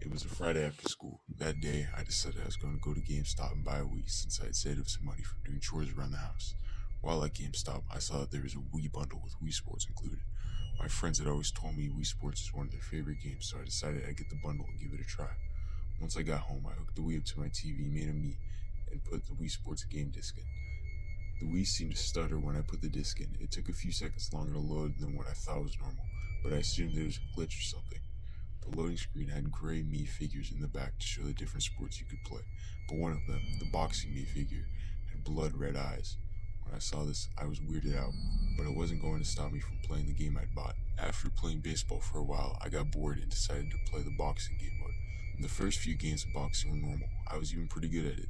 It was a Friday after school. That day, I decided I was going to go to GameStop and buy a Wii since I had saved up some money from doing chores around the house. While at GameStop, I saw that there was a Wii bundle with Wii Sports included. My friends had always told me Wii Sports is one of their favorite games, so I decided I'd get the bundle and give it a try. Once I got home, I hooked the Wii up to my TV, made a Mii, and put the Wii Sports game disc in. The Wii seemed to stutter when I put the disc in. It took a few seconds longer to load than what I thought was normal, but I assumed there was a glitch or something. The loading screen had gray Mii figures in the back to show the different sports you could play, but one of them, the boxing Mii figure, had blood red eyes. When I saw this, I was weirded out, but it wasn't going to stop me from playing the game I'd bought. After playing baseball for a while, I got bored and decided to play the boxing game mode. The first few games of boxing were normal. I was even pretty good at it.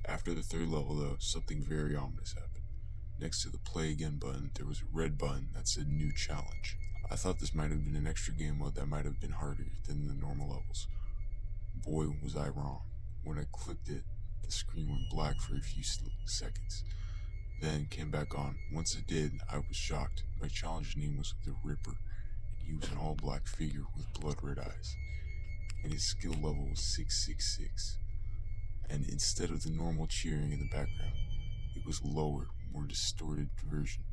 After the third level though, something very ominous happened. Next to the play again button, there was a red button that said new challenge. I thought this might have been an extra game mode that might have been harder than the normal levels. Boy, was I wrong. When I clicked it, the screen went black for a few seconds, then came back on. Once it did, I was shocked. My challenge name was the Ripper, and he was an all-black figure with blood red eyes, and his skill level was 666. And instead of the normal cheering in the background, it was lower, more distorted version,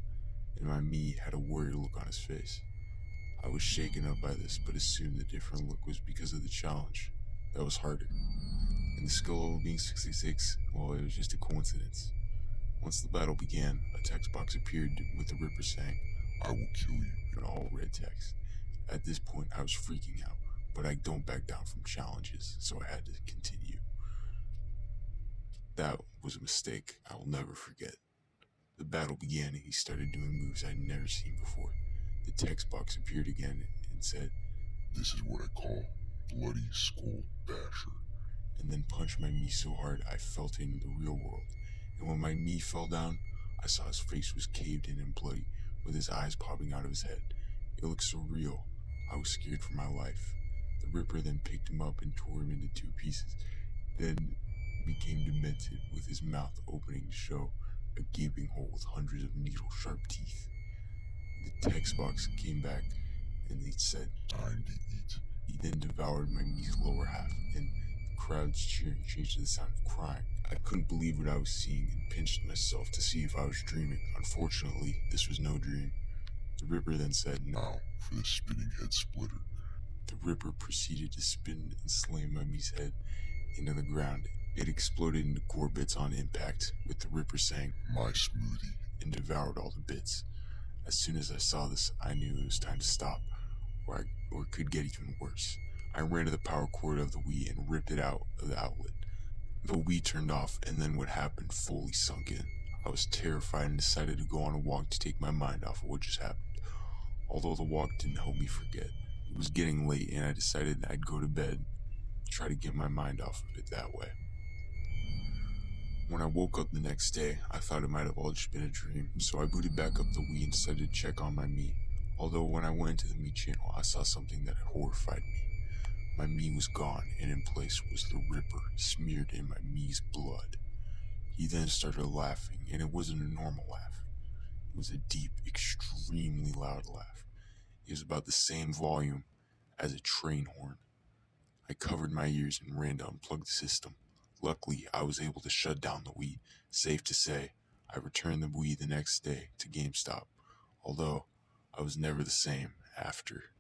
and my Mii had a worried look on his face. I was shaken up by this, but assumed the different look was because of the challenge. That was harder. And the skill level being 66, well, it was just a coincidence. Once the battle began, a text box appeared with the Ripper saying, "I will kill you," in all red text. At this point, I was freaking out, but I don't back down from challenges, so I had to continue. That was a mistake I will never forget. The battle began and he started doing moves I'd never seen before. The text box appeared again and said, "This is what I call Bloody Skull Basher," and then punched my Mii so hard I felt it in the real world. And when my Mii fell down, I saw his face was caved in and bloody, with his eyes popping out of his head. It looked so real, I was scared for my life. The Ripper then picked him up and tore him into two pieces, then became demented with his mouth opening to show a gaping hole with hundreds of needle-sharp teeth. The text box came back and it said, "Time to eat." He then devoured my Mii's lower half, and the crowd's cheering changed to the sound of crying. I couldn't believe what I was seeing and pinched myself to see if I was dreaming. Unfortunately, this was no dream. The Ripper then said, "Now for the spinning head splitter." The Ripper proceeded to spin and slam my Mii's head into the ground. It exploded into gore bits on impact, with the Ripper saying, "My smoothie," and devoured all the bits. As soon as I saw this, I knew it was time to stop, or it could get even worse. I ran to the power cord of the Wii and ripped it out of the outlet. The Wii turned off, and then what happened fully sunk in. I was terrified and decided to go on a walk to take my mind off of what just happened. Although the walk didn't help me forget. It was getting late, and I decided I'd go to bed, try to get my mind off of it that way. When I woke up the next day, I thought it might have all just been a dream, so I booted back up the Wii and decided to check on my Mii. Although when I went into the Mii channel, I saw something that horrified me. My Mii was gone, and in place was the Ripper, smeared in my Mii's blood. He then started laughing, and it wasn't a normal laugh. It was a deep, extremely loud laugh. It was about the same volume as a train horn. I covered my ears and ran to unplug the system. Luckily, I was able to shut down the Wii. Safe to say, I returned the Wii the next day to GameStop, although I was never the same after.